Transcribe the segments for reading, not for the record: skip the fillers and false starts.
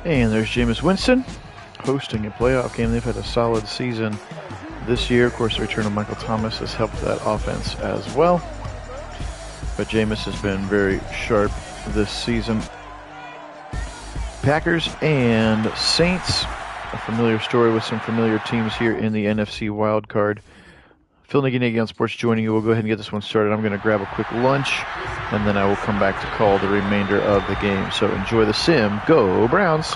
And there's Jameis Winston hosting a playoff game. They've had a solid season this year. Of course, the return of Michael Thomas has helped that offense as well. But Jameis has been very sharp this season. Packers and Saints, a familiar story with some familiar teams here in the NFC Wildcard. Phil Nagy on Sports joining you. We'll go ahead and get this one started. I'm going to grab a quick lunch, and then I will come back to call the remainder of the game. So enjoy the sim. Go Browns!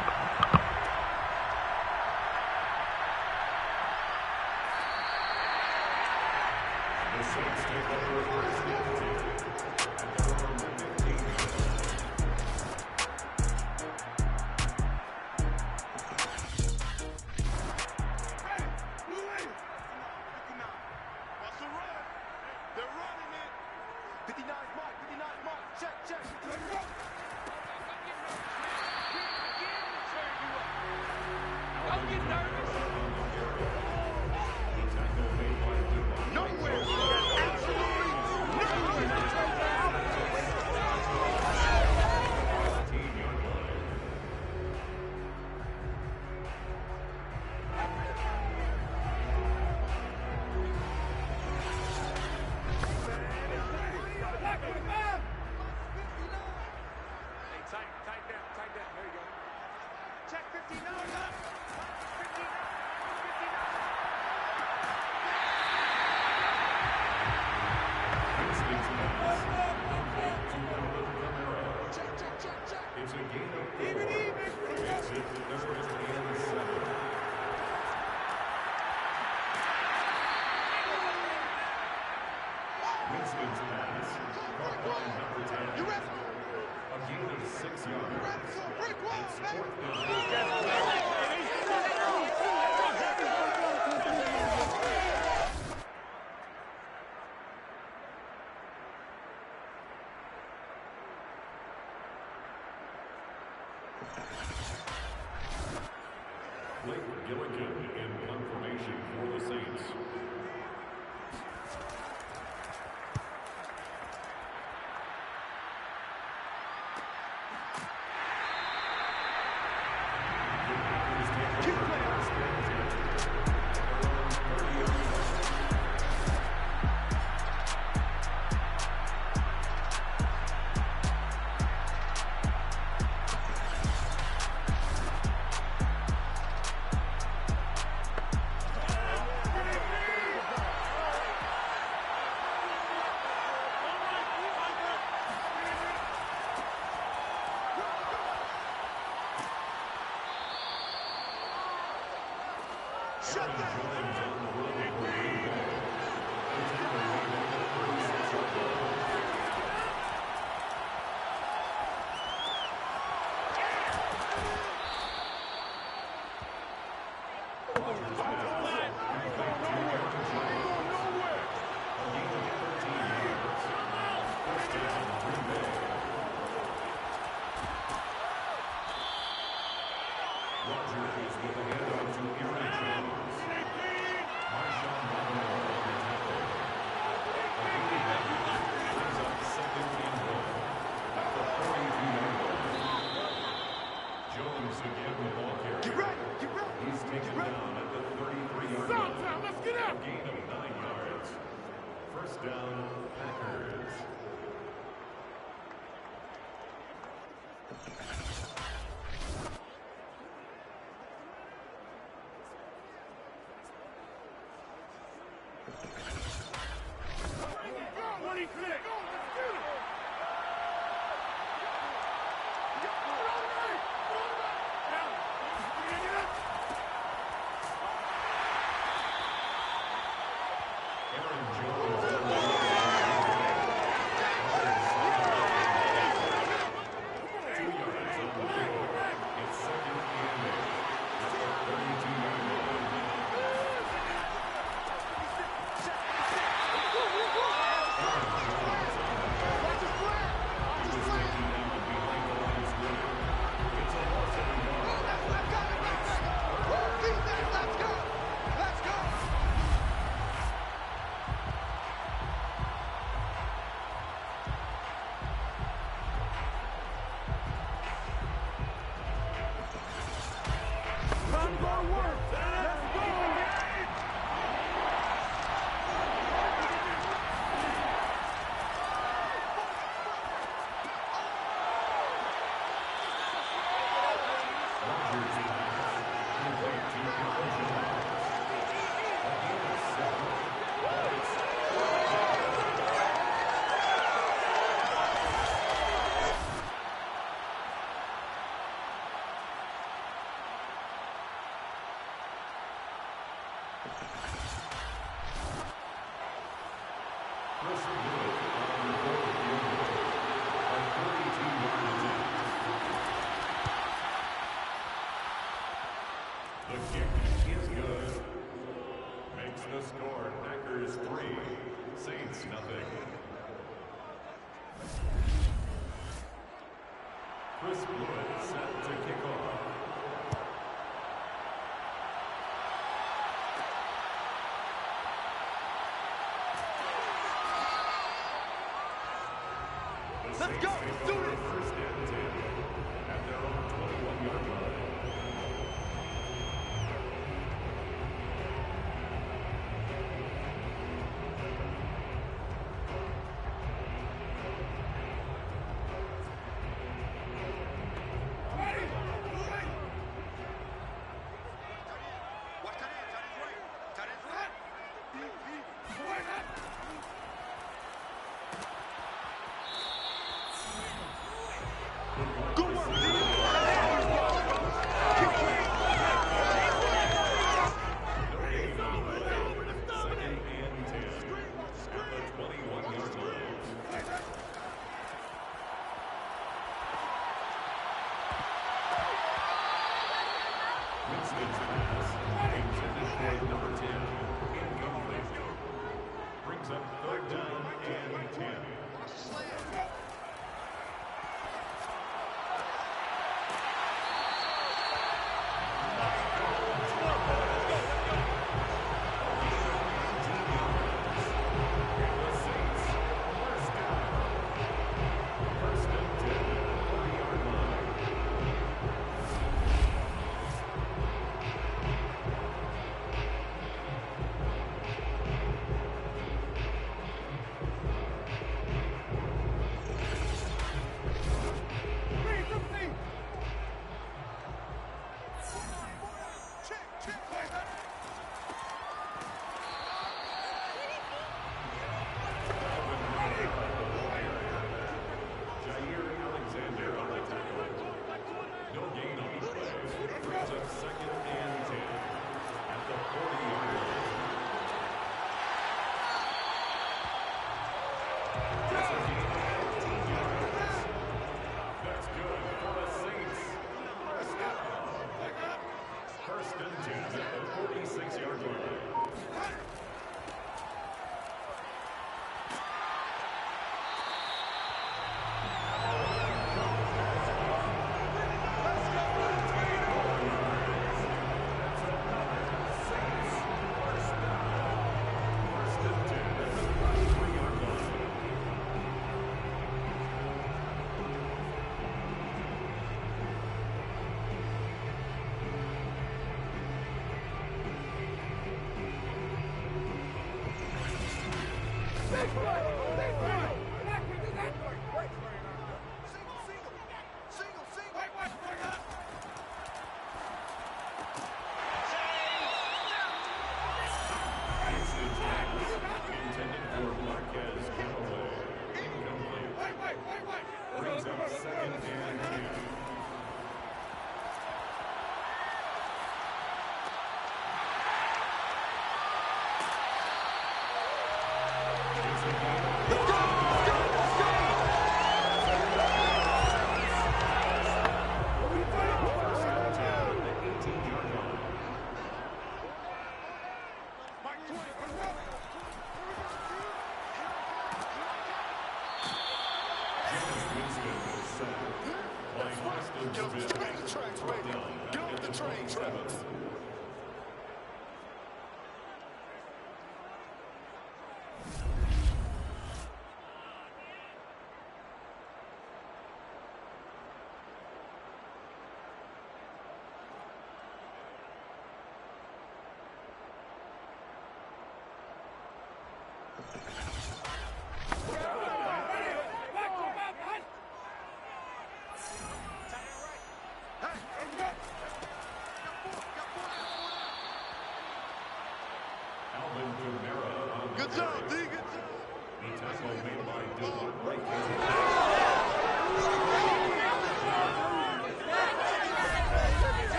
In punt formation for the Saints. The kick is good. Makes the score Packers 3, Saints nothing. Chris Blewett set to kick off. Let's go! Let's do this! First and 10 at their own 21-yard line. Good work, team! Second and 10 at the 21-yard line. Winston's pass, intended for number 10, incomplete. Brings up third down and 10.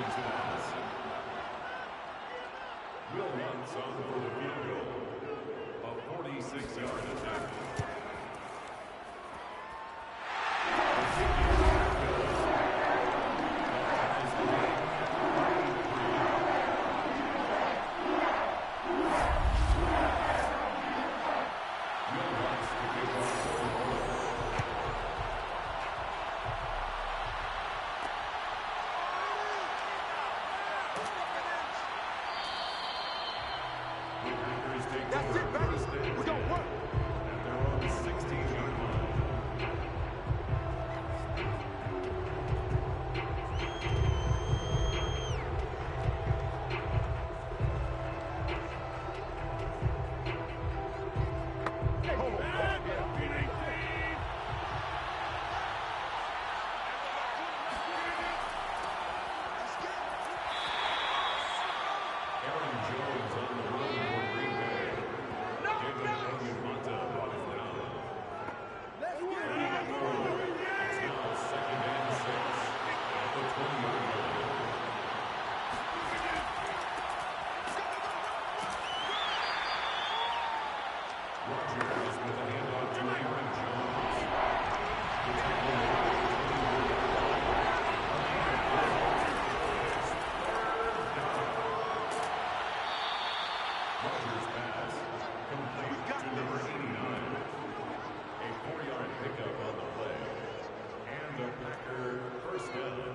Ravens pass. Will Lutz on for the field goal. A 46-yard attack. That's it, baby. We're gonna work. At their own 16-yard line. Aaron Jones on the run for Green Bay. David Onyemata brought him down. It's now 2nd and 6 at the 20-yard line. Rodgers with a handoff to Aaron Jones. The tackle made at the 20-yard line. Rodgers pass, complete to number 89. A 4-yard pickup on the play. And a Packer first down.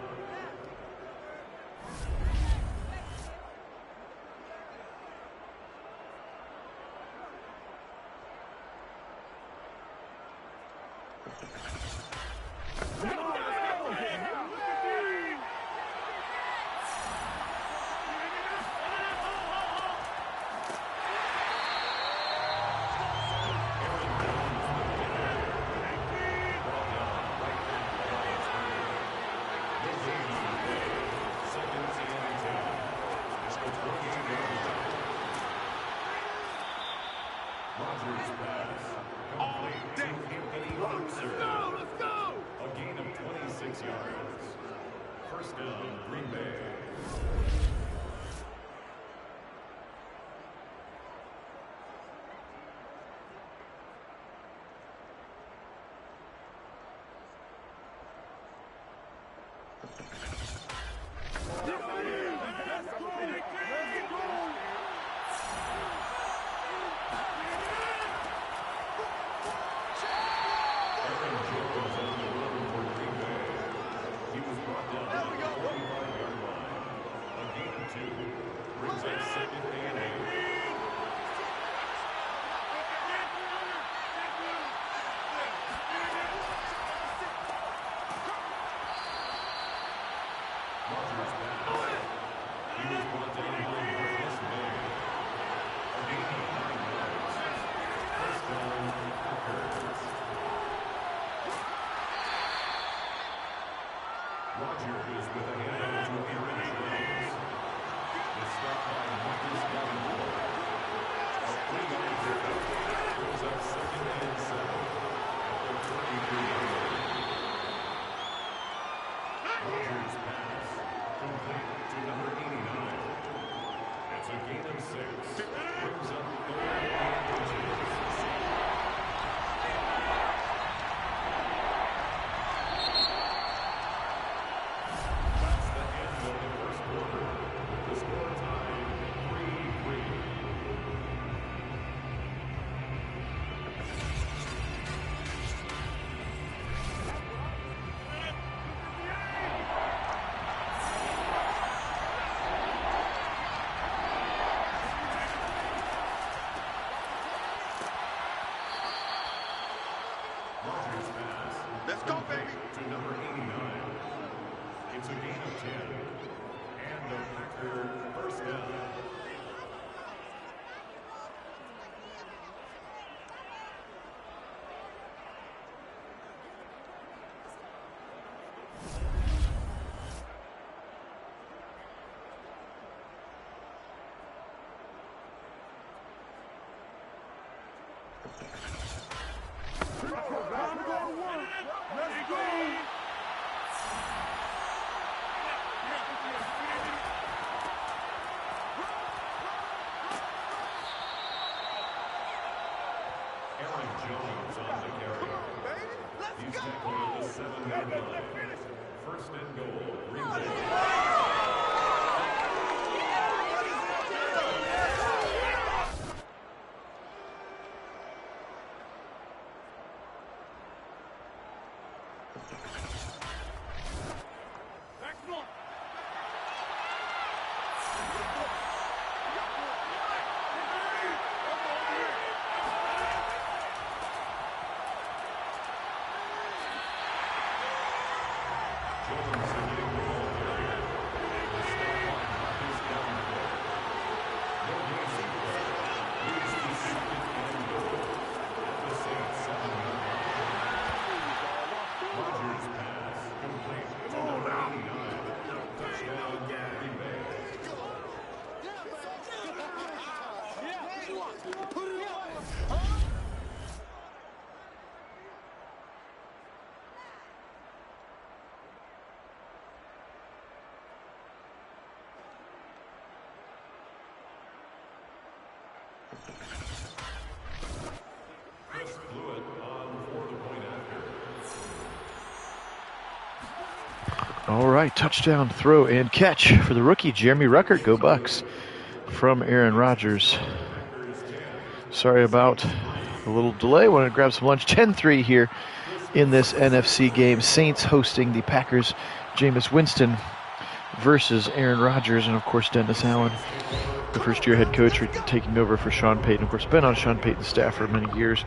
Rodgers pass, complete to Anthony Luxer. Let's go. A gain of 26 yards. First down, Green Bay. Aaron Jones on the run for Green Bay. He was brought down at the 45-yard line. A gain of 2. Brings up 2nd and 8. Rodgers pass. He was brought down by Marcus May. A gain of 9 yards. First down, Packers. Rodgers with a handoff to Aaron Jones. The stop by Marcus Davenport. A 3-yard pickup. Brings up 2nd and 7 at the 23-yard line. Rodgers pass, complete to number 89. It's a gain of 6. Brings up 3rd and 2. That's the end of the first quarter. The score tied 3-3. Rodgers pass. Let's go, complete baby. to number 89. It's a gain of 10. And a Packer first down. I'm going to work. Let's go. Jones on the carry. He's tackled at the 7-yard line. First and goal, Green Bay. All right, touchdown, throw, and catch for the rookie, Jeremy Ruckert. Go Bucks from Aaron Rodgers. Sorry about a little delay. Wanted to grab some lunch. 10-3 here in this NFC game. Saints hosting the Packers. Jameis Winston versus Aaron Rodgers, and of course Dennis Allen, the first-year head coach, taking over for Sean Payton. Of course, been on Sean Payton's staff for many years,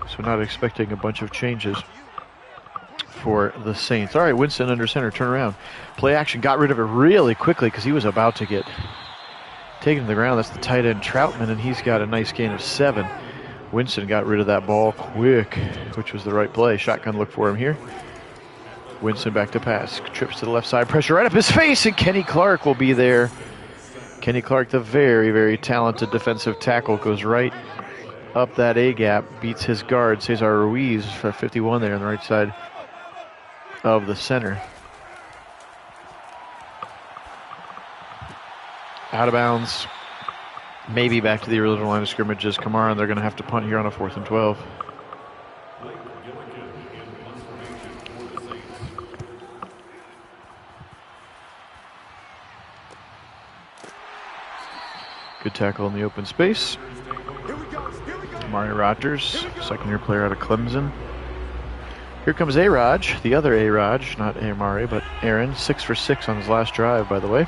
so not expecting a bunch of changes for the Saints. All right, Winston under center, turn around. Play action, got rid of it really quickly because he was about to get taken to the ground. That's the tight end Troutman, and he's got a nice gain of 7. Winston got rid of that ball quick, which was the right play. Shotgun look for him here. Winston back to pass, trips to the left side, pressure right up his face, and Kenny Clark will be there. Kenny Clark, the very, very talented defensive tackle, goes right up that A-gap, beats his guard, Cesar Ruiz for 51 there on the right side of the center. Out of bounds. Maybe back to the original line of scrimmages. Kamara, they're going to have to punt here on a 4th and 12. Good tackle in the open space. Amari Rodgers, second-year player out of Clemson. Here comes A-Raj, the other A-Raj, not Amari, but Aaron, 6 for 6 on his last drive, by the way.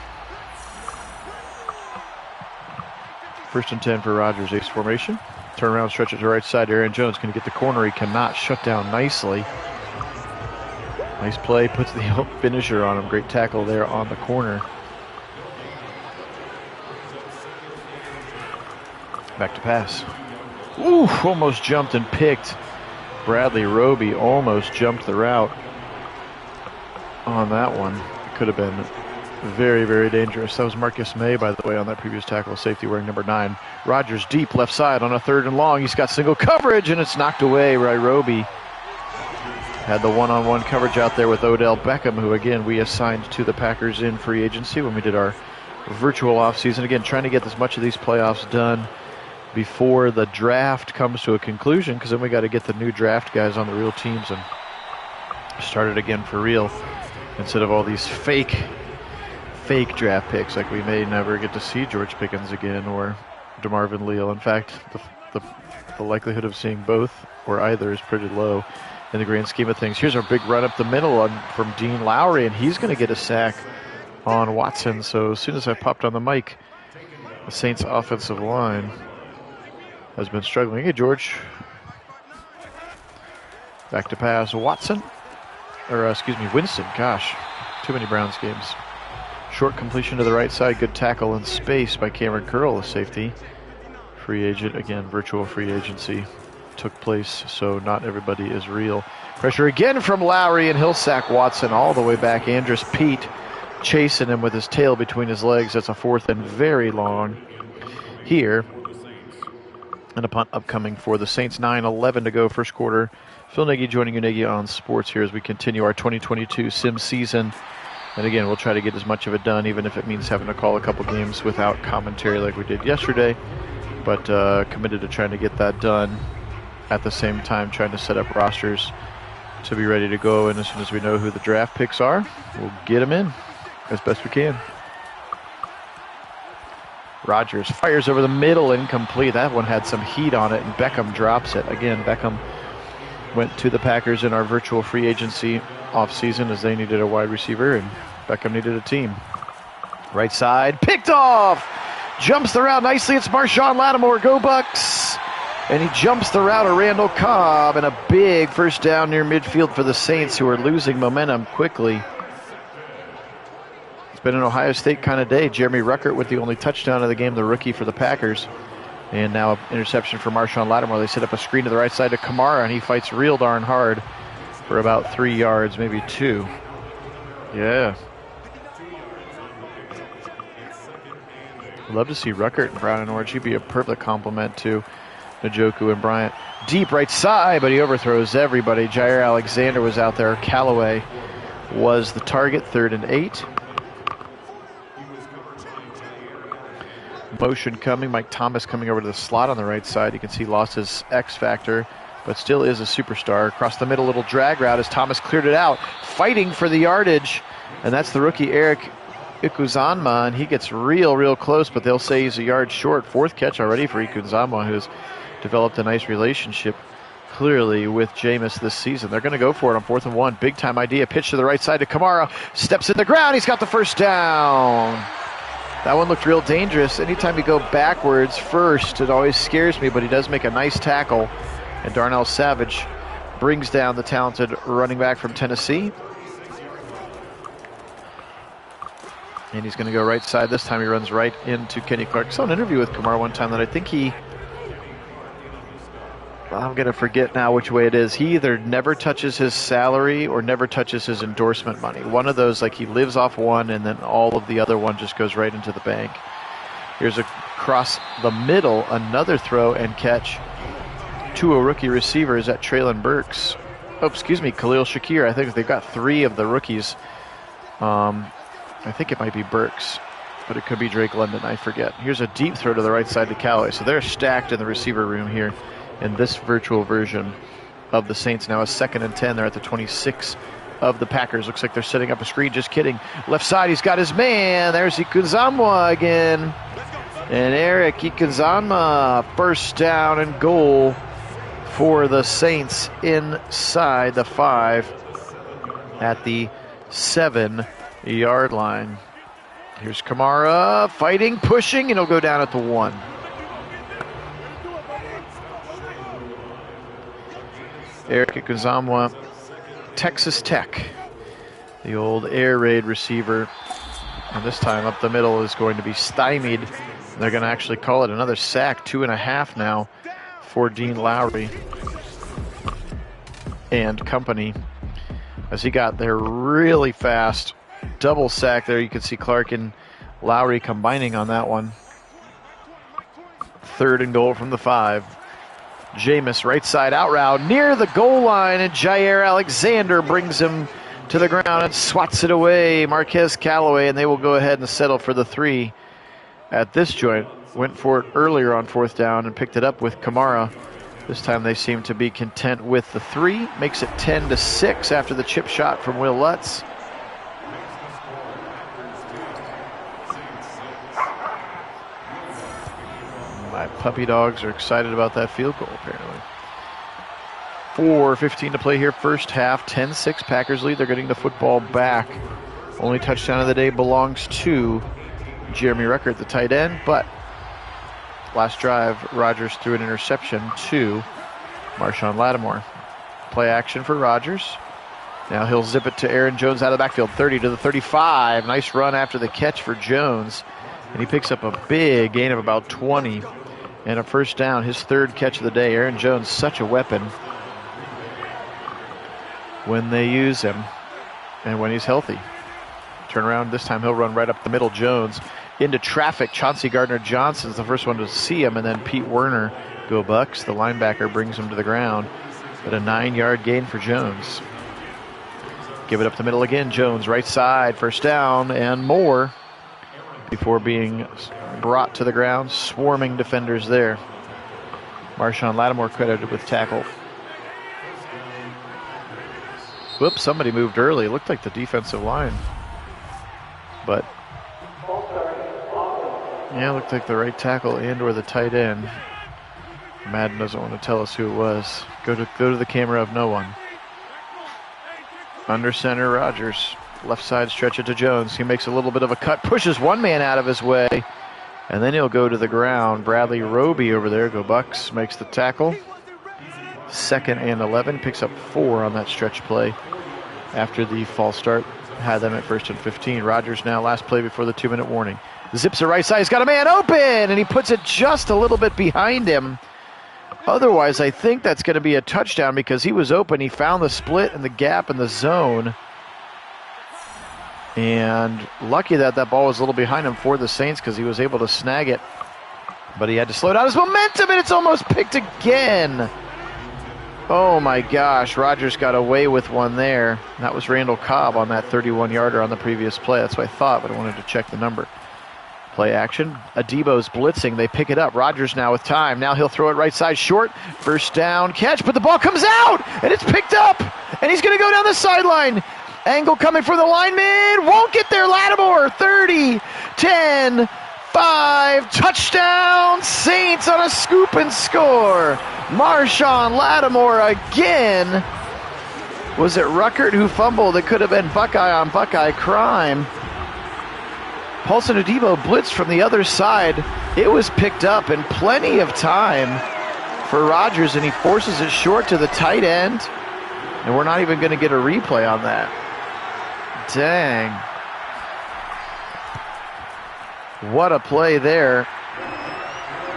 1st and 10 for Rodgers, ace formation. Turn around, stretch it to the right side. Aaron Jones can get the corner. He cannot, shut down nicely. Nice play, puts the finisher on him. Great tackle there on the corner. Back to pass. Ooh, almost jumped and picked. Bradley Roby almost jumped the route on that one. It could have been very, very dangerous. That was Marcus May, by the way, on that previous tackle. Safety wearing number 9. Rodgers deep left side on a 3rd and long. He's got single coverage, and it's knocked away by Roby. Had the one-on-one coverage out there with Odell Beckham, who, again, we assigned to the Packers in free agency when we did our virtual offseason. Again, trying to get as much of these playoffs done before the draft comes to a conclusion, because then we got to get the new draft guys on the real teams and start it again for real, instead of all these fake draft picks. Like, we may never get to see George Pickens again or DeMarvin Leal. In fact, the likelihood of seeing both or either is pretty low in the grand scheme of things. Here's our big run up the middle from Dean Lowry, and he's going to get a sack on Watson. So as soon as I popped on the mic, the Saints offensive line has been struggling. Hey, George. Back to pass. Winston. Gosh, too many Browns games. Short completion to the right side. Good tackle in space by Cameron Curl, the safety. Free agent. Again, virtual free agency took place, so not everybody is real. Pressure again from Lowry, and he'll sack Watson all the way back. Andrus Peat chasing him with his tail between his legs. That's a 4th and very long here. And a punt upcoming for the Saints. 9:11 to go, first quarter. Phil Nagy joining you, Nagy, on sports here as we continue our 2022 sim season. And again, we'll try to get as much of it done, even if it means having to call a couple games without commentary like we did yesterday. But committed to trying to get that done at the same time trying to set up rosters to be ready to go. And as soon as we know who the draft picks are, we'll get them in as best we can. Rodgers fires over the middle, incomplete. That one had some heat on it, and Beckham drops it. Again, Beckham went to the Packers in our virtual free agency offseason as they needed a wide receiver, and Beckham needed a team. Right side, picked off! Jumps the route nicely. It's Marshawn Lattimore. Go Bucks! And he jumps the route of Randall Cobb, and a big first down near midfield for the Saints, who are losing momentum quickly. It's been an Ohio State kind of day. Jeremy Ruckert with the only touchdown of the game, the rookie for the Packers. And now an interception for Marshawn Lattimore. They set up a screen to the right side to Kamara, and he fights real darn hard for about 3 yards, maybe 2. Yeah. Love to see Ruckert in brown and orange. He'd be a perfect complement to Njoku and Bryant. Deep right side, but he overthrows everybody. Jair Alexander was out there. Callaway was the target, 3rd and 8. Motion coming. Mike Thomas coming over to the slot on the right side. You can see lost his X factor, but still is a superstar. Across the middle, little drag route as Thomas cleared it out, fighting for the yardage. And that's the rookie Eric Ikuzanma, and he gets real close, but they'll say he's a yard short. 4th catch already for Ikuzanma, who's developed a nice relationship clearly with Jameis this season. They're going to go for it on 4th and 1. Big time idea. Pitch to the right side to Kamara. Steps in the ground. He's got the first down. That one looked real dangerous. Anytime you go backwards first, it always scares me, but he does make a nice tackle. And Darnell Savage brings down the talented running back from Tennessee. And he's going to go right side. This time he runs right into Kenny Clark. I saw an interview with Kamara one time that I think I'm going to forget now which way it is. He either never touches his salary or never touches his endorsement money. One of those, like he lives off one and then all of the other one just goes right into the bank. Here's across the middle, another throw and catch to a rookie receiver. Is that Traylon Burks? Oh, excuse me, Khalil Shakir. I think they've got 3 of the rookies. I think it might be Burks, but it could be Drake London. I forget. Here's a deep throw to the right side to Callaway. So they're stacked in the receiver room here in this virtual version of the Saints. Now a 2nd and 10. They're at the 26 of the Packers. Looks like they're setting up a screen. Just kidding. Left side, he's got his man. There's Ikuzanma again. And Eric Ikuzanma, first down and goal for the Saints inside the 5 at the 7-yard line. Here's Kamara fighting, pushing, and he'll go down at the 1. Eric Ikuzanma, Texas Tech, the old air raid receiver. And this time up the middle is going to be stymied. They're going to actually call it another sack, 2.5 now for Dean Lowry and company, as he got there really fast. Double sack there. You can see Clark and Lowry combining on that one. 3rd and goal from the 5. Jameis right side out route near the goal line, and Jair Alexander brings him to the ground and swats it away. Marquez Callaway, and they will go ahead and settle for the 3 at this joint. Went for it earlier on 4th down and picked it up with Kamara. This time they seem to be content with the 3. Makes it 10-6 after the chip shot from Will Lutz. My puppy dogs are excited about that field goal, apparently. 4:15 to play here, first half. 10-6 Packers lead. They're getting the football back. Only touchdown of the day belongs to Jeremy Ruckert, the tight end, but last drive, Rodgers threw an interception to Marshawn Lattimore. Play action for Rodgers. Now he'll zip it to Aaron Jones out of the backfield, 30 to the 35. Nice run after the catch for Jones. And he picks up a big gain of about 20 and a first down, his 3rd catch of the day. Aaron Jones, such a weapon when they use him and when he's healthy. Turn around, this time he'll run right up the middle. Jones into traffic. Chauncey Gardner-Johnson's the first one to see him, and then Pete Werner, go Bucks. The linebacker brings him to the ground, but a 9-yard gain for Jones. Give it up the middle again. Jones right side, first down and more before being brought to the ground. Swarming defenders there. Marshawn Lattimore credited with tackle. Whoops, somebody moved early. It looked like the defensive line. But, yeah, it looked like the right tackle and or the tight end. Madden doesn't want to tell us who it was. Go to the camera of no one. Under center, Rodgers. Left side, stretch it to Jones. He makes a little bit of a cut, pushes one man out of his way, and then he'll go to the ground. Bradley Roby over there, go Bucks, makes the tackle. 2nd and 11, picks up 4 on that stretch play after the false start had them at 1st and 15. Rodgers now, last play before the 2-minute warning. Zips it right side, he's got a man open, and he puts it just a little bit behind him. Otherwise, I think that's going to be a touchdown because he was open. He found the split and the gap in the zone. And lucky that ball was a little behind him for the Saints because he was able to snag it. But he had to slow down his momentum, and it's almost picked again. Oh, my gosh. Rodgers got away with one there. That was Randall Cobb on that 31-yarder on the previous play. That's what I thought, but I wanted to check the number. Play action. Adebo's blitzing. They pick it up. Rodgers now with time. Now he'll throw it right side short. First down catch, but the ball comes out, and it's picked up, and he's going to go down the sideline. Angle coming for the lineman. Won't get there. Lattimore. 30, 10, 5. Touchdown. Saints on a scoop and score. Marshawn Lattimore again. Was it Ruckert who fumbled? It could have been Buckeye on Buckeye crime. Paulson Adebo blitzed from the other side. It was picked up in plenty of time for Rodgers, and he forces it short to the tight end. And we're not even going to get a replay on that. Dang. What a play there.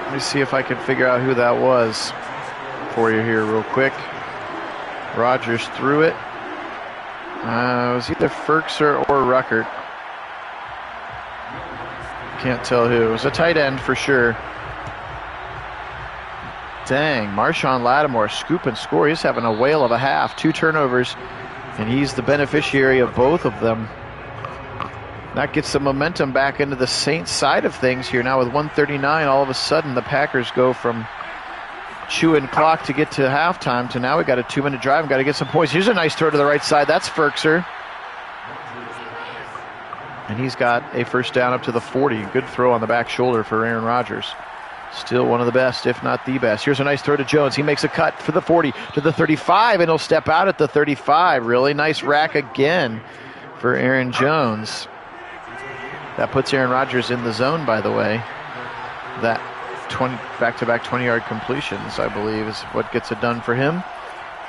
Let me see if I can figure out who that was for you here real quick. Rodgers threw it. It was either Ferkser or Ruckert. Can't tell who. It was a tight end for sure. Dang, Marshawn Lattimore, scoop and score. He's having a whale of a half. 2 turnovers, and he's the beneficiary of both of them. That gets the momentum back into the Saints side of things here. Now with 1:39, all of a sudden the Packers go from chewing clock to get to halftime to now we got a 2-minute drive and got to get some points. Here's a nice throw to the right side. That's Ferkser. And he's got a first down up to the 40. Good throw on the back shoulder for Aaron Rodgers. Still one of the best, if not the best. Here's a nice throw to Jones. He makes a cut for the 40 to the 35, and he'll step out at the 35. Really nice rack again for Aaron Jones. That puts Aaron Rodgers in the zone, by the way. That 20 back-to-back 20-yard completions, I believe, is what gets it done for him.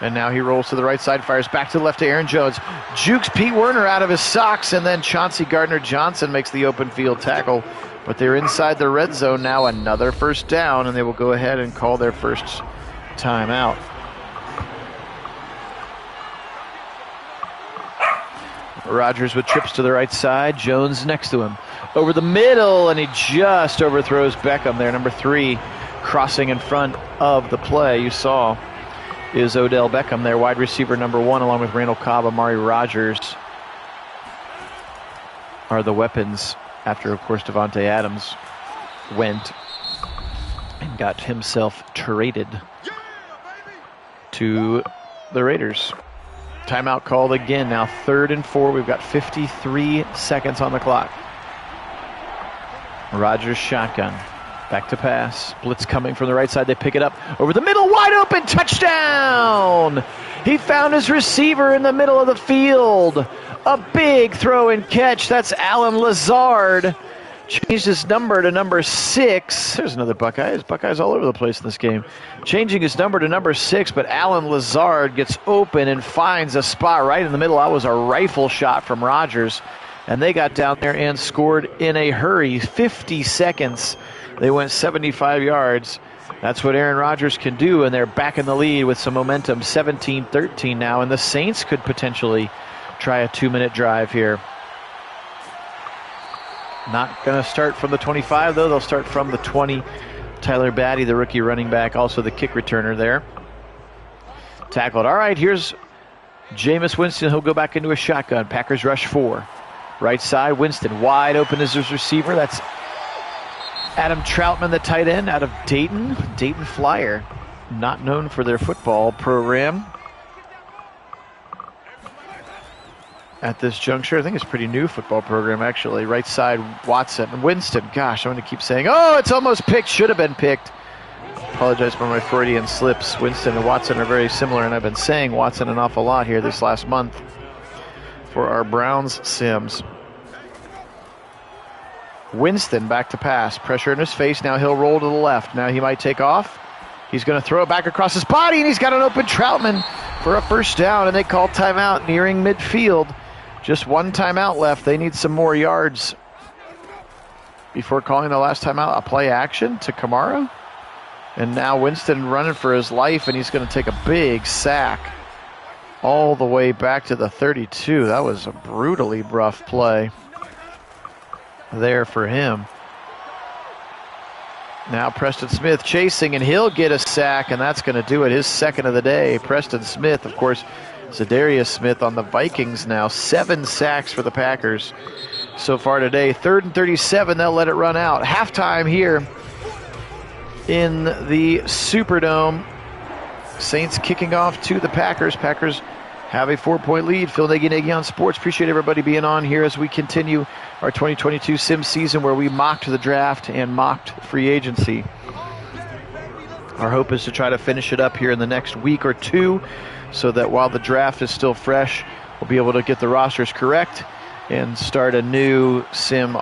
And now he rolls to the right side, fires back to the left to Aaron Jones. Jukes Pete Werner out of his socks, and then Chauncey Gardner-Johnson makes the open field tackle. But they're inside the red zone now, another first down, and they will go ahead and call their first timeout. Rodgers with trips to the right side. Jones next to him. Over the middle, and he just overthrows Beckham there. Number 3 crossing in front of the play you saw is Odell Beckham there, wide receiver number 1, along with Randall Cobb. Amari Rodgers are the weapons after, of course, Devontae Adams went and got himself traded to the Raiders. Timeout called again. Now 3rd and 4. We've got 53 seconds on the clock. Rodgers shotgun. Back to pass. Blitz coming from the right side. They pick it up over the middle. Wide open. Touchdown. He found his receiver in the middle of the field. A big throw and catch. That's Alan Lazard. Changed his number to number 6. There's another Buckeye. There's Buckeyes all over the place in this game. Changing his number to number 6, but Alan Lazard gets open and finds a spot right in the middle. That was a rifle shot from Rodgers. And they got down there and scored in a hurry. 50 seconds. They went 75 yards. That's what Aaron Rodgers can do, and they're back in the lead with some momentum. 17-13 now, and the Saints could potentially try a 2-minute drive here. Not going to start from the 25, though. They'll start from the 20. Tyler Batty, the rookie running back, also the kick returner there. Tackled. All right, here's Jameis Winston. He'll go back into a shotgun. Packers rush 4. Right side, Winston wide open as his receiver. That's Adam Troutman, the tight end out of Dayton Flyer. not known for their football program at this juncture. I think it's a pretty new football program, actually. Right side, Watson. Winston, gosh, I'm going to keep saying, oh, it's almost picked, should have been picked. Apologize for my Freudian slips. Winston and Watson are very similar, and I've been saying Watson an awful lot here this last month for our Browns Sims. Winston back to pass. Pressure in his face. Now he'll roll to the left. Now he might take off. He's going to throw it back across his body, and he's got an open Troutman for a first down, and they call timeout nearing midfield. Just one timeout left. They need some more yards before calling the last timeout. A play action to Kamara. And now Winston running for his life, and he's going to take a big sack all the way back to the 32. That was a brutally rough play there for him. Now Preston Smith chasing, and he'll get a sack, and that's going to do it. His second of the day. Preston Smith, of course, Zadarius Smith on the Vikings now. 7 sacks for the Packers so far today. 3rd and 37, they'll let it run out. Halftime here in the Superdome. Saints kicking off to the Packers. Packers have a 4-point lead. Phil Nagy on Sports. Appreciate everybody being on here as we continue our 2022 Sim season, where we mocked the draft and mocked free agency. Our hope is to try to finish it up here in the next week or two, so that while the draft is still fresh, we'll be able to get the rosters correct and start a new sim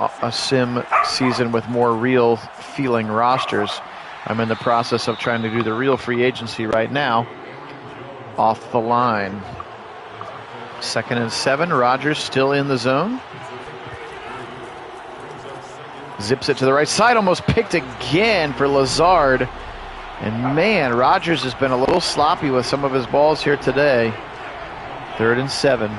season with more real feeling rosters. I'm in the process of trying to do the real free agency right now. Off the line. 2nd and 7. Rodgers still in the zone. Zips it to the right side. Almost picked again for Lazard. And man, Rodgers has been a little sloppy with some of his balls here today. 3rd and 7.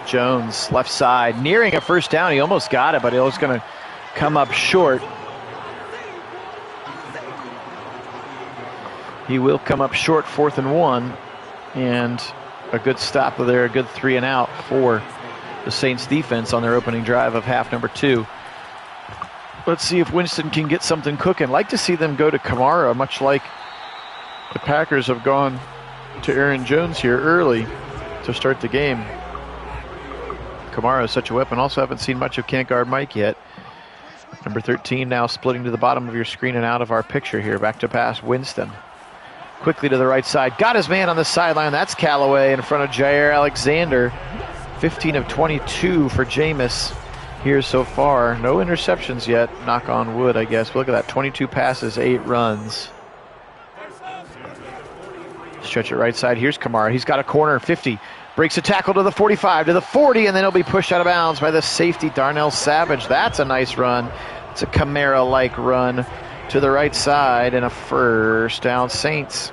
Jones, left side, nearing a first down. He almost got it, but he was going to come up short. He will come up short, 4th and 1, and a good stop there, a good 3 and out for the Saints defense on their opening drive of half number 2. Let's see if Winston can get something cooking. Like to see them go to Kamara, much like the Packers have gone to Aaron Jones here early to start the game. Kamara is such a weapon. Also haven't seen much of Can't Guard Mike yet. Number 13 now splitting to the bottom of your screen and out of our picture here. Back to pass, Winston. Quickly to the right side. Got his man on the sideline. That's Callaway in front of Jair Alexander. 15 of 22 for Jameis here so far. No interceptions yet. Knock on wood, I guess. Look at that. 22 passes, 8 runs. Stretch it right side. Here's Kamara. He's got a corner. 50. Breaks a tackle to the 45, to the 40, and then he'll be pushed out of bounds by the safety, Darnell Savage. That's a nice run. It's a Kamara-like run to the right side, and a first down, Saints.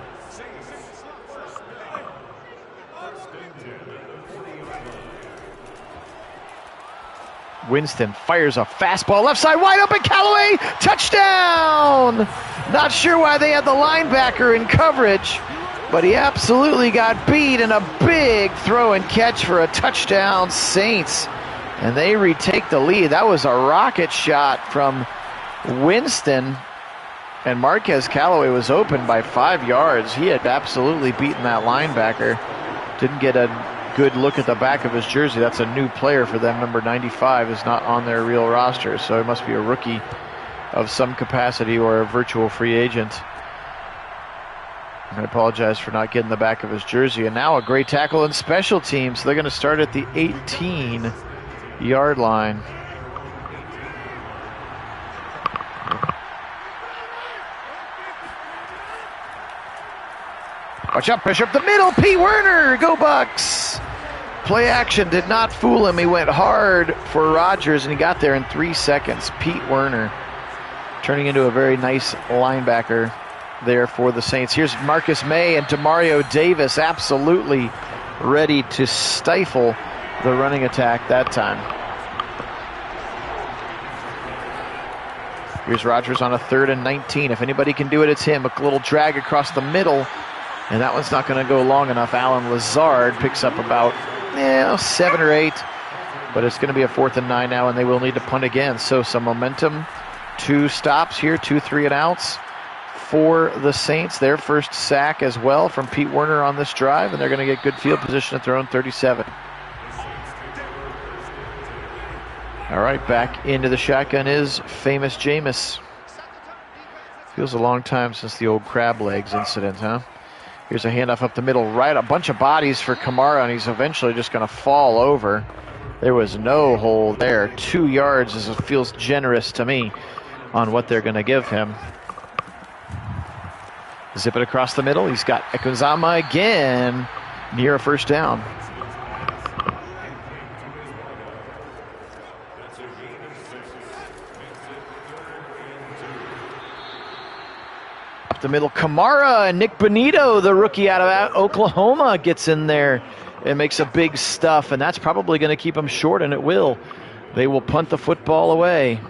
Winston fires a fastball left side, wide open, Callaway, touchdown! Not sure why they had the linebacker in coverage, but he absolutely got beat, in a big throw and catch for a touchdown, Saints. And they retake the lead. That was a rocket shot from Winston. And Marquez Callaway was open by 5 yards. He had absolutely beaten that linebacker. Didn't get a good look at the back of his jersey. That's a new player for them. Number 95 is not on their real roster, so it must be a rookie of some capacity or a virtual free agent. I apologize for not getting the back of his jersey. And now a great tackle in special teams. So they're going to start at the 18-yard line. Watch out, pressure up the middle. Pete Werner, go Bucks. Play action did not fool him. He went hard for Rodgers, and he got there in 3 seconds. Pete Werner turning into a very nice linebacker there for the Saints. Here's Marcus May and Demario Davis absolutely ready to stifle the running attack that time. Here's Rodgers on a 3rd and 19. If anybody can do it, it's him. A little drag across the middle, and that one's not going to go long enough. Alan Lazard picks up about 7 or 8, but it's going to be a 4th and 9 now, and they will need to punt again. So some momentum. 2 stops here, 2 3 and outs for the Saints. Their first sack as well from Pete Werner on this drive, and they're going to get good field position at their own 37. All right, back into the shotgun is famous Jameis. Feels a long time since the old crab legs incident, huh? Here's a handoff up the middle, right, a bunch of bodies for Kamara, and he's eventually just going to fall over. There was no hole there. 2 yards feels generous to me on what they're going to give him. Zip it across the middle. He's got Ekunzama again near a first down. Up the middle, Kamara, and Nick Bonito, the rookie out of Oklahoma, gets in there and makes a big stuff, and that's probably going to keep them short, and it will. They will punt the football away.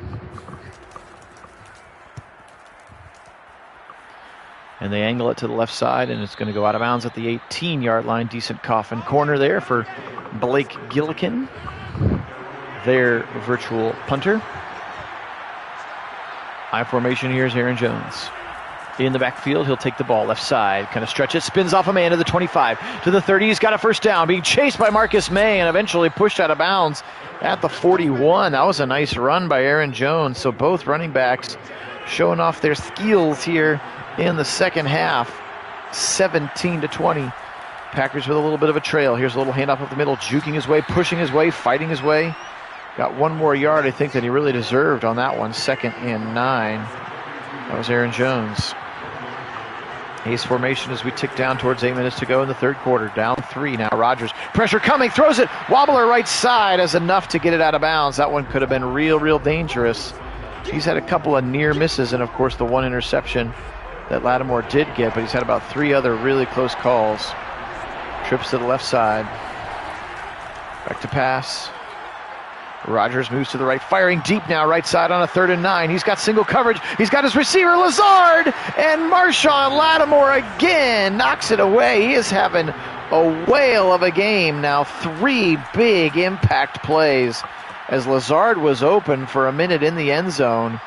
And they angle it to the left side, and it's going to go out of bounds at the 18-yard line. Decent coffin corner there for Blake Gillikin, their virtual punter. I formation, here's Aaron Jones. In the backfield, he'll take the ball left side, kind of stretch it, spins off a man to the 25, to the 30. He's got a first down, being chased by Marcus May and eventually pushed out of bounds at the 41. That was a nice run by Aaron Jones. So both running backs showing off their skills here in the second half. 17-20. Packers with a little bit of a trail. Here's a little handoff up the middle, juking his way, pushing his way, fighting his way. Got one more yard, I think, that he really deserved on that one. 2nd and 9. That was Aaron Jones. Ace formation as we tick down towards 8 minutes to go in the third quarter. Down 3 now. Rodgers, pressure coming, throws it. Wobbler right side as enough to get it out of bounds. That one could have been real dangerous. He's had a couple of near misses and, of course, the one interception that Lattimore did get, but he's had about 3 other really close calls. Trips to the left side. Back to pass. Rodgers moves to the right, firing deep now, right side on a 3rd and 9. He's got single coverage. He's got his receiver, Lazard, and Marshawn Lattimore again knocks it away. He is having a whale of a game now. 3 big impact plays as Lazard was open for a minute in the end zone.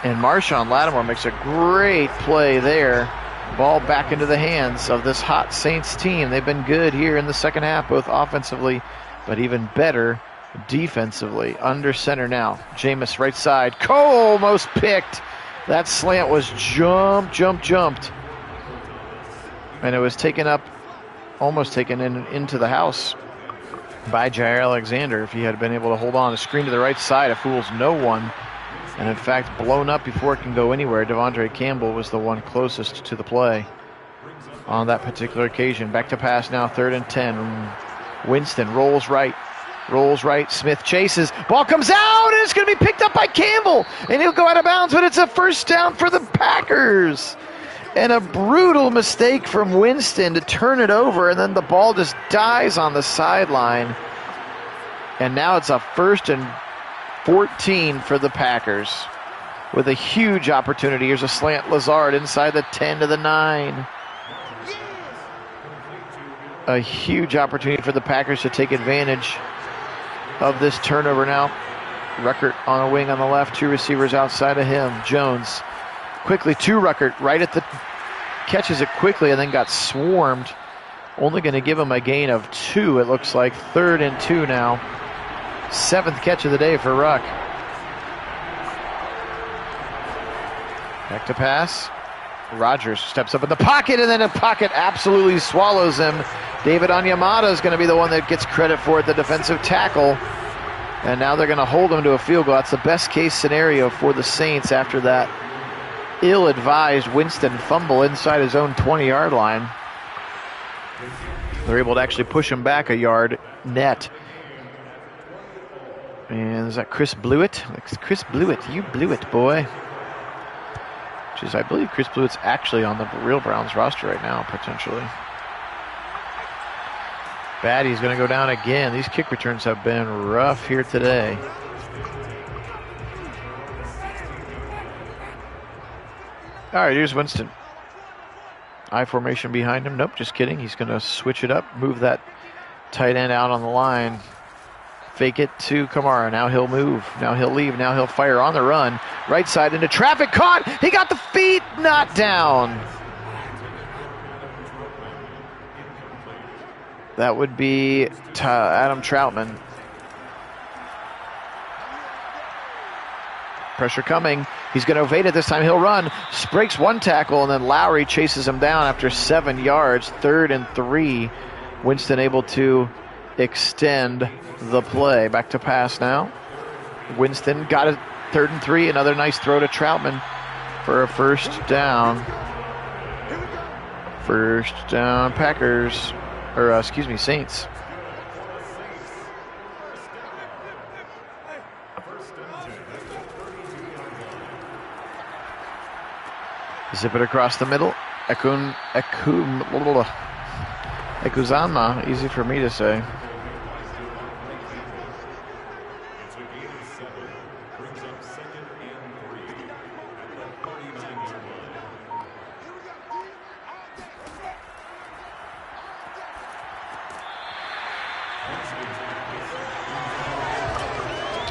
And Marshawn Lattimore makes a great play there. Ball back into the hands of this hot Saints team. They've been good here in the second half, both offensively but even better defensively. Under center now. Jameis right side. Cole almost picked. That slant was jumped. And it was taken up, almost taken into the house by Jair Alexander. If he had been able to hold on, a screen to the right side, it fools no one. And in fact, blown up before it can go anywhere. Devondre Campbell was the one closest to the play on that particular occasion. Back to pass now, 3rd and 10. Winston rolls right. Smith chases. Ball comes out, and it's going to be picked up by Campbell. And he'll go out of bounds, but it's a first down for the Packers. And a brutal mistake from Winston to turn it over, and then the ball just dies on the sideline. And now it's a 1st and 14 for the Packers with a huge opportunity. Here's a slant, Lazard inside the 10 to the 9. A huge opportunity for the Packers to take advantage of this turnover now. Ruckert on a wing on the left, 2 receivers outside of him. Jones quickly to Ruckert, right at the, catches it quickly and then got swarmed. Only going to give him a gain of 2, it looks like. 3rd and 2 now. 7th catch of the day for Ruck. Back to pass. Rodgers steps up in the pocket, and then the pocket absolutely swallows him. David Onyemata is going to be the one that gets credit for it, the defensive tackle. And now they're going to hold him to a field goal. That's the best case scenario for the Saints after that ill-advised Winston fumble inside his own 20-yard line. They're able to actually push him back a yard net. And is that Chris Blewett? Chris Blewett, you blew it, boy. Which is, I believe, Chris Blewett's actually on the real Browns roster right now, potentially. Batty's going to go down again. These kick returns have been rough here today. All right, here's Winston. I formation behind him. Nope, just kidding. He's going to switch it up, move that tight end out on the line. Fake it to Kamara. Now he'll move. Now he'll leave. Now he'll fire on the run. Right side into traffic. Caught. He got the feet. Not down. That would be Adam Troutman. Pressure coming. He's going to evade it this time. He'll run. Breaks one tackle, and then Lowry chases him down after 7 yards. 3rd and 3. Winston able to extend the play. Back to pass now. Winston got it. 3rd and 3. Another nice throw to Troutman for a first down. First down, Packers. Or, Saints. Zip it across the middle. Ekuzama, easy for me to say. It's a gain of 7. Brings up 2nd and 3 at the 39-yard line.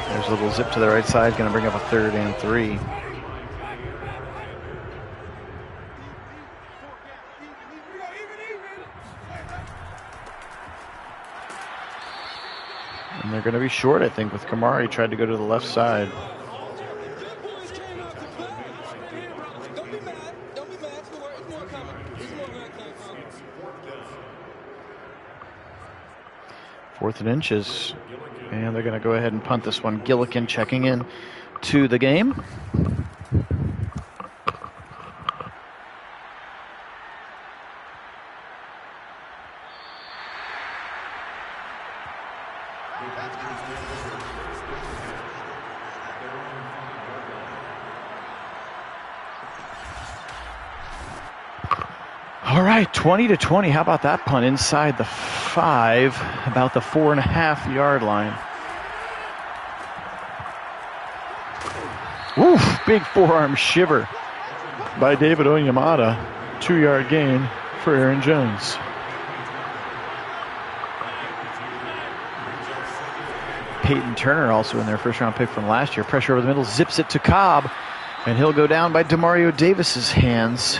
There's a little zip to the right side. Going to bring up a 3rd and 3. And they're going to be short, I think, with Kamara. He tried to go to the left side. Fourth and inches. And they're going to go ahead and punt this one. Gillikin checking in to the game. All right, 20-20. How about that punt inside the 5, about the 4.5-yard line. Oof, big forearm shiver by David Onyemata. 2-yard gain for Aaron Jones. Peyton Turner also in their first-round pick from last year. Pressure over the middle, zips it to Cobb, and he'll go down by Demario Davis's hands.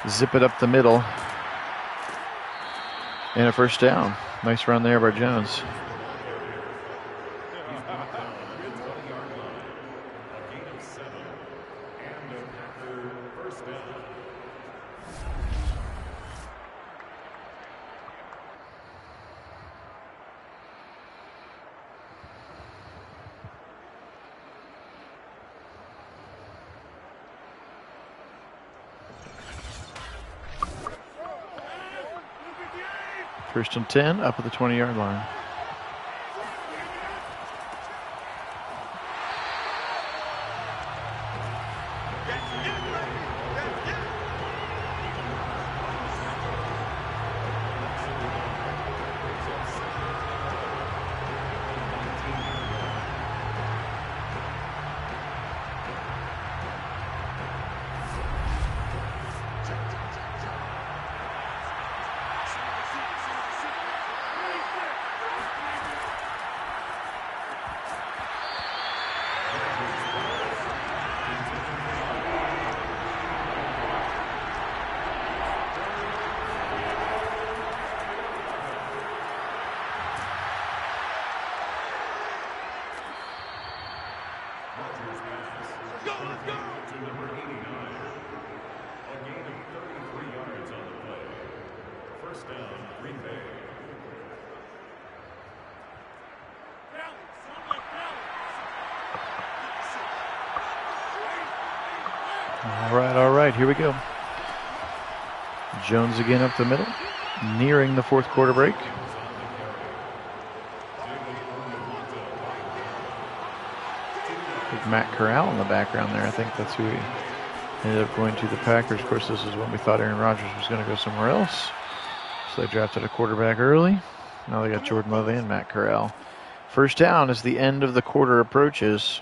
Zip it up the middle. And a first down. Nice run there by Jones. First and 10, up at the 20-yard line. All right, here we go. Jones again up the middle, nearing the fourth quarter break. With Matt Corral in the background there. I think that's who he ended up going to the Packers. Of course, this is when we thought Aaron Rodgers was going to go somewhere else. So they drafted a quarterback early. Now they got Jordan Love and Matt Corral. First down as the end of the quarter approaches.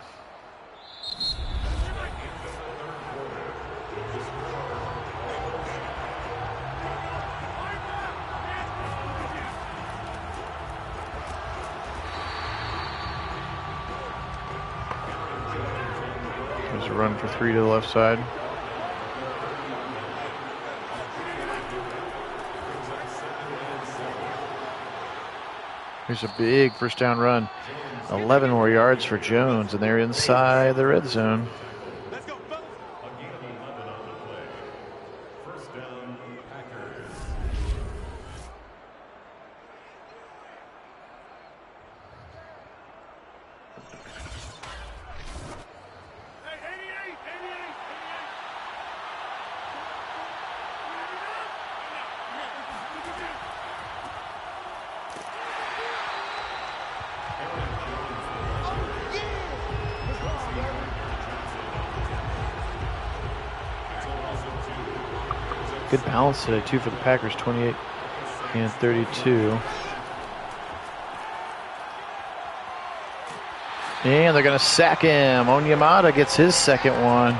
run for 3 to the left side. Here's a big first down run. 11 more yards for Jones, and they're inside the red zone. Let's go, fellas. Again, 11 on the play. First down, Packers. Hey, 88. Good balance today, too, for the Packers, 28 and 32. And they're going to sack him. Onyemata gets his second one.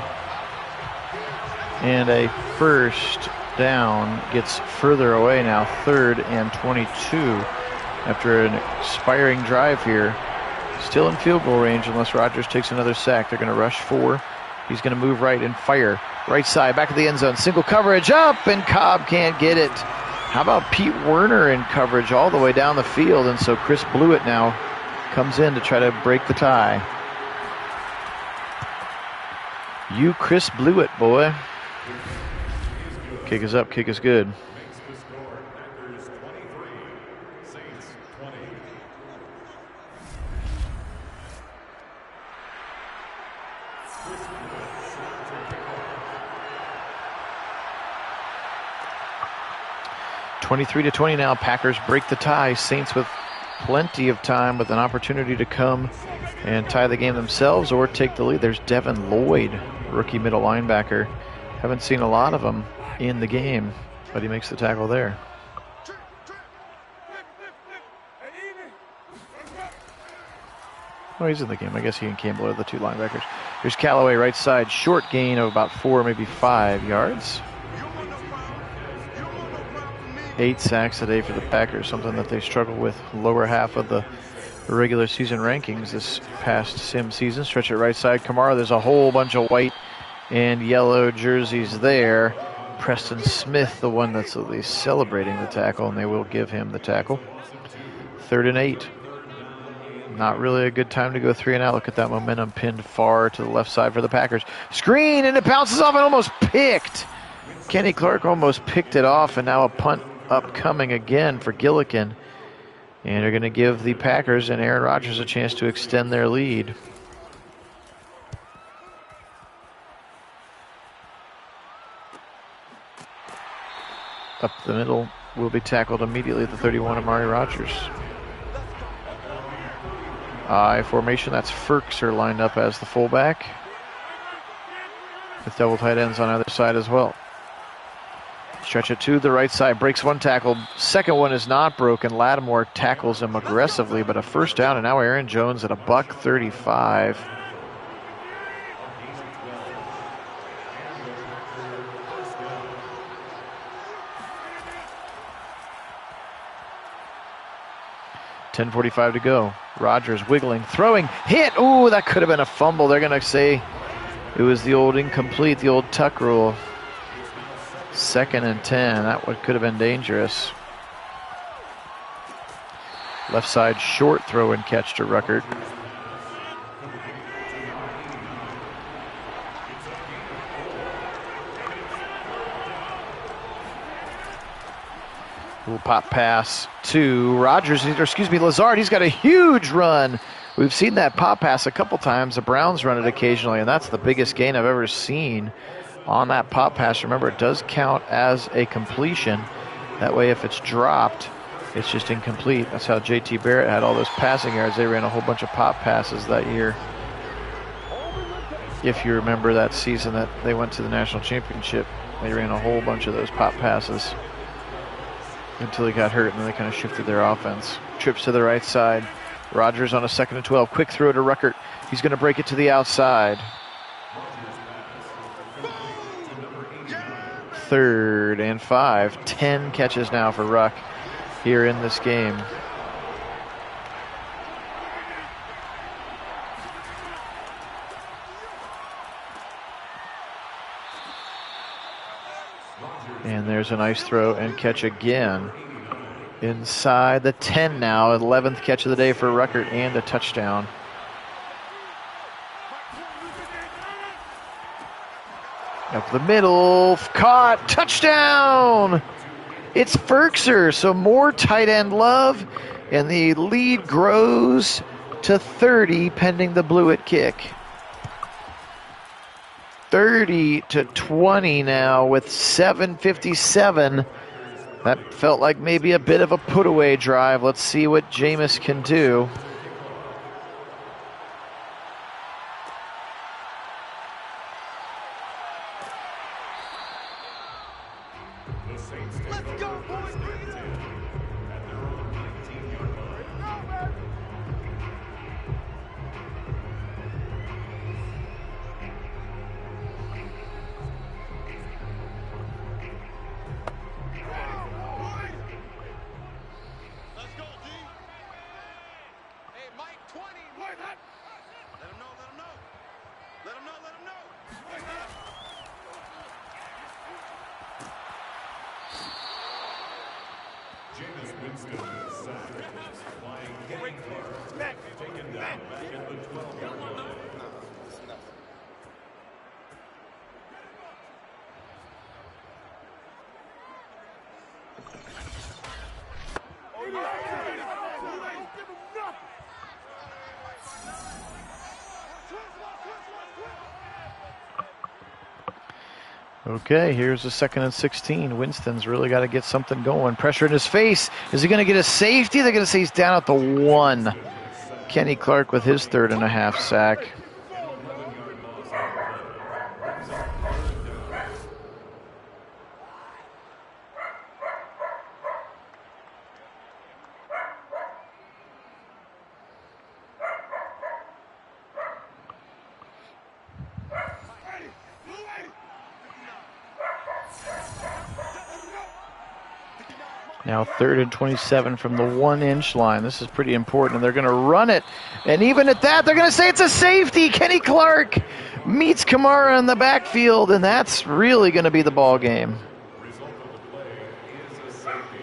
And a first down gets further away now, 3rd and 22. After an expiring drive here. Still in field goal range unless Rodgers takes another sack. They're going to rush 4. He's going to move right and fire. Right side, back of the end zone. Single coverage up, and Cobb can't get it. How about Pete Werner in coverage all the way down the field? And so Chris Blewett now comes in to try to break the tie. You Chris Blewett, boy. Kick is up, kick is good. Makes the score. Packers 23, Saints 20. 23-20 now. Packers break the tie. Saints with plenty of time with an opportunity to come and tie the game themselves or take the lead. There's Devin Lloyd, rookie middle linebacker. Haven't seen a lot of him in the game, but he makes the tackle there. Oh, he's in the game. I guess he and Campbell are the 2 linebackers. Here's Callaway, right side. Short gain of about 4, maybe 5 yards. 8 sacks today for the Packers, something that they struggle with lower half of the regular season rankings this past sim season. Stretch it right side. Kamara, there's a whole bunch of white and yellow jerseys there. Preston Smith, the one that's at least celebrating the tackle, and they will give him the tackle. 3rd and 8. Not really a good time to go 3 and out. Look at that momentum pinned far to the left side for the Packers. Screen, and it bounces off and almost picked. Kenny Clark almost picked it off, and now a punt upcoming again for Gillikin. And they're going to give the Packers and Aaron Rodgers a chance to extend their lead. Up the middle will be tackled immediately at the 31, Amari Rodgers. I formation, that's Ferkser lined up as the fullback, with double tight ends on either side as well. Stretch it to the right side, breaks one tackle. Second one is not broken. Lattimore tackles him aggressively, but a first down, and now Aaron Jones at $135. .10:45 to go. Rodgers wiggling, throwing, hit. Ooh, that could have been a fumble. They're going to say it was the old incomplete, the old tuck rule. 2nd and 10. That could have been dangerous. Left side short throw and catch to Ruckert. Little pop pass to Rodgers, or excuse me, Lazard. He's got a huge run. We've seen that pop pass a couple times. The Browns run it occasionally, and that's the biggest gain I've ever seen on that pop pass. Remember, it does count as a completion. That way, if it's dropped, it's just incomplete. That's how J.T. Barrett had all those passing yards. They ran a whole bunch of pop passes that year. If you remember that season that they went to the national championship, they ran a whole bunch of those pop passes until he got hurt, and then they kind of shifted their offense. Trips to the right side. Rodgers on a 2nd and 12. Quick throw to Ruckert. He's going to break it to the outside. 3rd and 5. 10 catches now for Ruck here in this game. there's a nice throw and catch again. Inside the 10 now, 11th catch of the day for Ruckert and a touchdown. Up the middle, caught, touchdown! It's Ferkser, so more tight end love, and the lead grows to 30 pending the Blewett kick. 30-20 now with 7:57. That felt like maybe a bit of a put-away drive. Let's see what Jameis can do. Let's go, boys. Bring it in. At their own 19-yard line. Let's go, D. Hey, Mike, 20. Let him know, let him know. Let him know, let him know. Jameis Winston sacked. Flying Kenny Clark. Taken down back in the 12-yard line. Okay, here's a 2nd and 16. Winston's really got to get something going. Pressure in his face. Is he going to get a safety? They're going to say he's down at the 1. Kenny Clark with his 3rd and a half sack. Now 3rd and 27 from the 1-inch line. This is pretty important, and they're going to run it. And even at that, they're going to say it's a safety. Kenny Clark meets Kamara in the backfield, and that's really going to be the ball game. Result of the play is a safety.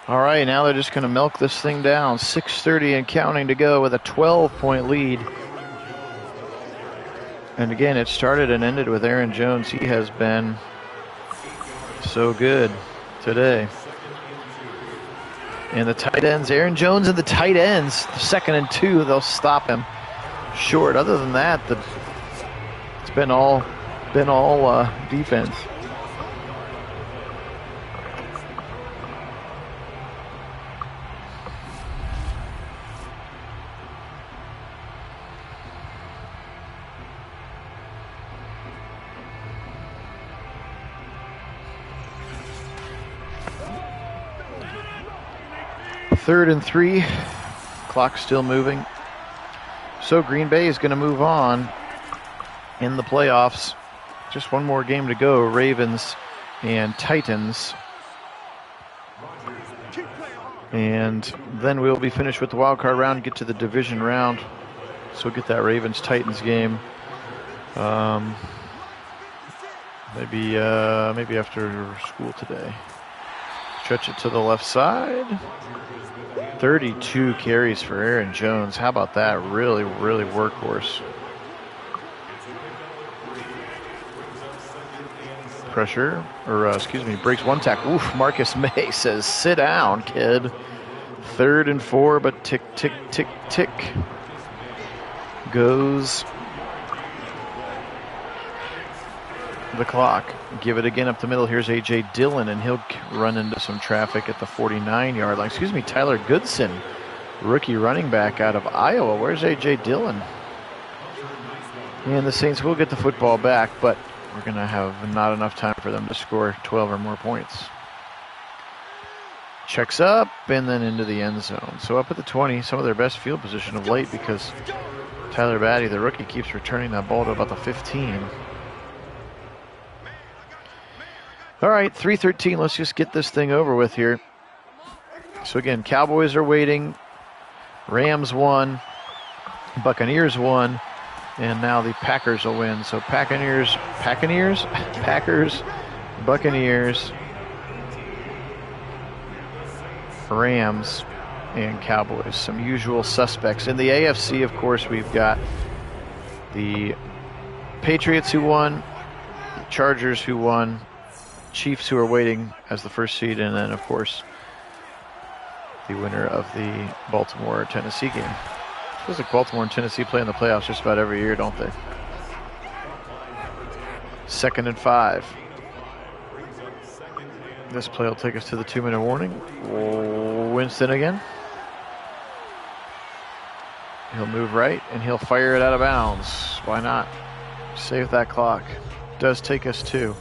All right, now they're just going to milk this thing down. 6:30 and counting to go with a 12-point lead. And again, it started and ended with Aaron Jones. He has been so good today. And the tight ends, Aaron Jones and the tight ends, 2nd and 2, they'll stop him short. Other than that, it's been all defense. Third and 3, clock still moving. So Green Bay is going to move on in the playoffs. Just one more game to go, Ravens and Titans. And then we'll be finished with the wild card round and get to the division round. So we'll get that Ravens-Titans game. Maybe after school today. Stretch it to the left side. 32 carries for Aaron Jones. How about that? Really, really workhorse. Pressure, breaks one tackle. Oof, Marcus May says, sit down, kid. 3rd and 4, but tick, tick, tick, tick. Goes the clock. Give it again up the middle. Here's A.J. Dillon, and he'll run into some traffic at the 49-yard line. Tyler Goodson, rookie running back out of Iowa. Where's A.J. Dillon? And the Saints will get the football back, but we're going to have not enough time for them to score 12 or more points. Checks up and then into the end zone. So up at the 20, some of their best field position of late because Tyler Batty, the rookie, keeps returning that ball to about the 15. All right, 3:13. Let's just get this thing over with here. So again, Cowboys are waiting. Rams won. Buccaneers won. And now the Packers will win. So Packers, Buccaneers, Rams, and Cowboys. Some usual suspects. In the AFC, of course, we've got the Patriots who won, the Chargers who won, Chiefs who are waiting as the first seed, and then, of course, the winner of the Baltimore-Tennessee game. It feels like Baltimore and Tennessee play in the playoffs just about every year, don't they? 2nd and 5. This play will take us to the 2-minute warning. Winston again. He'll move right, and he'll fire it out of bounds. Why not? Save that clock. Does take us to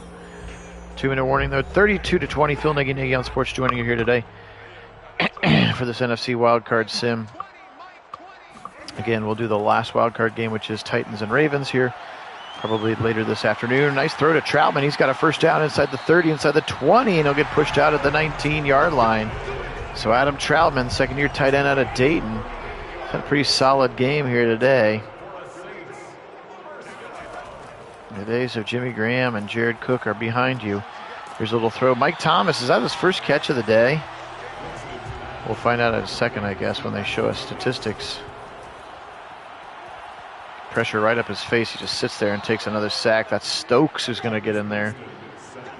2-minute warning, though. 32-20. Phil Nagy on Sports joining you here today for this NFC Wildcard sim. Again, we'll do the last wildcard game, which is Titans and Ravens here, probably later this afternoon. Nice throw to Troutman. He's got a first down inside the 30, inside the 20, and he'll get pushed out at the 19-yard line. So Adam Troutman, second-year tight end out of Dayton. Had a pretty solid game here today. The days of Jimmy Graham and Jared Cook are behind you. Here's a little throw. Mike Thomas, is that his first catch of the day? We'll find out in a second, I guess, when they show us statistics. Pressure right up his face. He just sits there and takes another sack. That's Stokes who's going to get in there.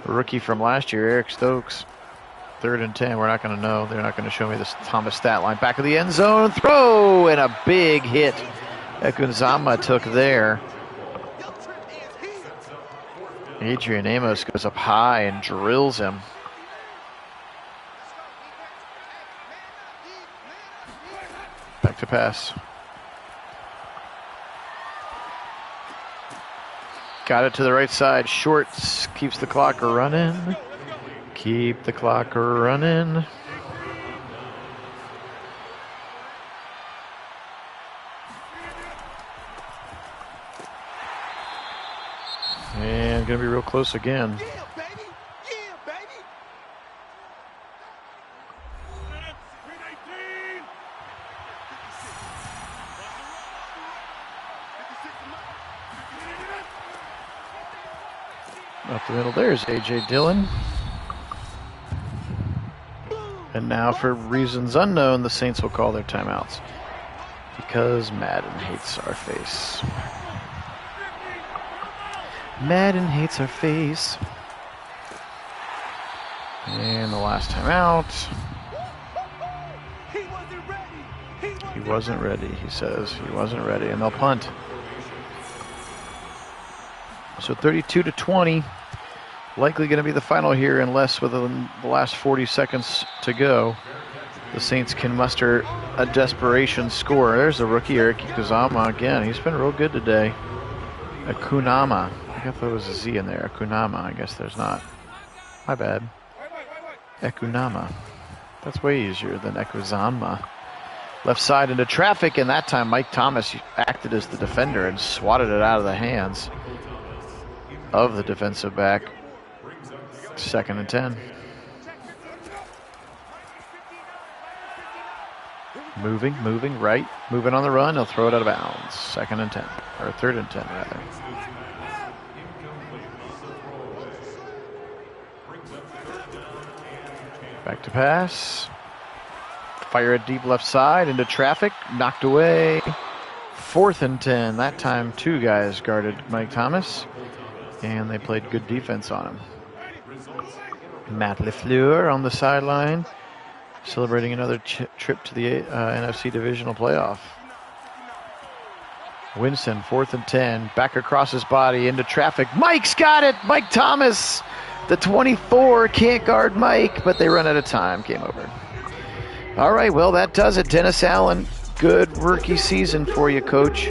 A rookie from last year, Eric Stokes. 3rd and 10. We're not going to know. They're not going to show me this Thomas stat line. Back of the end zone. Throw! And a big hit Ekunzama took there. Adrian Amos goes up high and drills him. Back to pass. Got it to the right side. Shorts keeps the clock running. Keep the clock running. And going to be real close again. Yeah, baby. Yeah, baby. Up the middle, there's A.J. Dillon. And now, for reasons unknown, the Saints will call their timeouts. Because Madden hates our face. Madden hates our face. And the last timeout. He wasn't ready, he says. He wasn't ready, and they'll punt. So 32-20. Likely going to be the final here, unless within the last 40 seconds to go, the Saints can muster a desperation score. There's the rookie, Eric Ekunzama again. He's been real good today. Ekunama. I thought there was a Z in there. Ekunama. I guess there's not. My bad. Ekunama. That's way easier than Ekunzama. Left side into traffic, and that time Mike Thomas acted as the defender and swatted it out of the hands of the defensive back. 2nd and 10. Moving right. Moving on the run. He'll throw it out of bounds. 2nd and 10. Or 3rd and 10, rather. Back to pass. Fire it deep left side into traffic. Knocked away. 4th and 10. That time 2 guys guarded Mike Thomas. And they played good defense on him. Matt LaFleur on the sideline, celebrating another trip to the NFC Divisional Playoff. Winston, 4th and 10, back across his body into traffic. Mike's got it! Mike Thomas, the 24, can't guard Mike, but they run out of time. Game over. All right, well, that does it. Dennis Allen, good rookie season for you, Coach,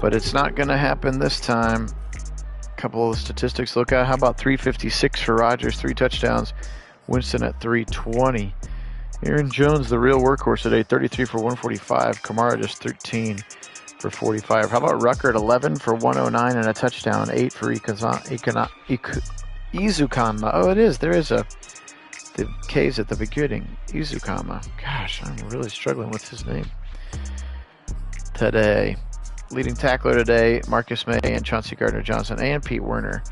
but it's not going to happen this time. Couple of statistics look at. How about 356 for Rodgers, 3 touchdowns. Winston at 320. Aaron Jones, the real workhorse today, 33 for 145. Kamara just 13 for 45. How about Rucker at 11 for 109 and a touchdown, 8 for Izukama. Oh, it is. There is the K's at the beginning. Izukama. Gosh, I'm really struggling with his name today. Leading tackler today, Marcus May and Chauncey Gardner-Johnson and Pete Werner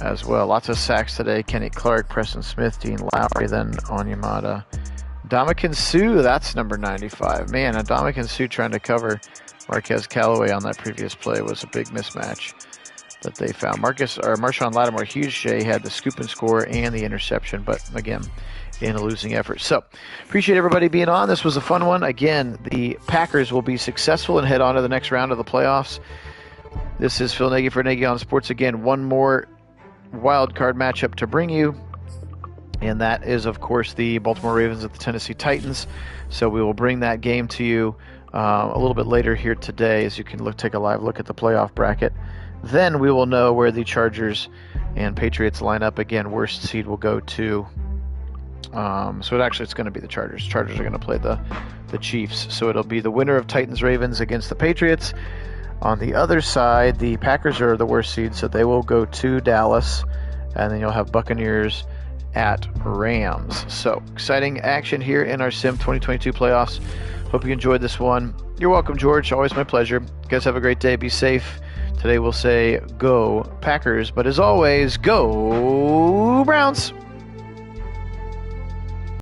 as well. Lots of sacks today. Kenny Clark, Preston Smith, Dean Lowry, then Onyemata. Ndamukong Suh, that's number 95. Man, Ndamukong Suh trying to cover Marquez Callaway on that previous play was a big mismatch that they found. Marshawn Lattimore, huge J, had the scoop and score and the interception, but again, in a losing effort. So, appreciate everybody being on. This was a fun one. Again, the Packers will be successful and head on to the next round of the playoffs. This is Phil Nagy for Nagy on Sports. Again, one more wild card matchup to bring you, and that is, of course, the Baltimore Ravens at the Tennessee Titans. So we will bring that game to you a little bit later here today, as you can take a live look at the playoff bracket. Then we will know where the Chargers and Patriots line up. Again, worst seed will go to it's going to be the Chargers. Chargers are going to play the Chiefs. So it'll be the winner of Titans-Ravens against the Patriots. On the other side, the Packers are the worst seed, so they will go to Dallas. And then you'll have Buccaneers at Rams. So exciting action here in our Sim 2022 playoffs. Hope you enjoyed this one. You're welcome, George. Always my pleasure. You guys have a great day. Be safe. Today we'll say go Packers, but as always, go Browns.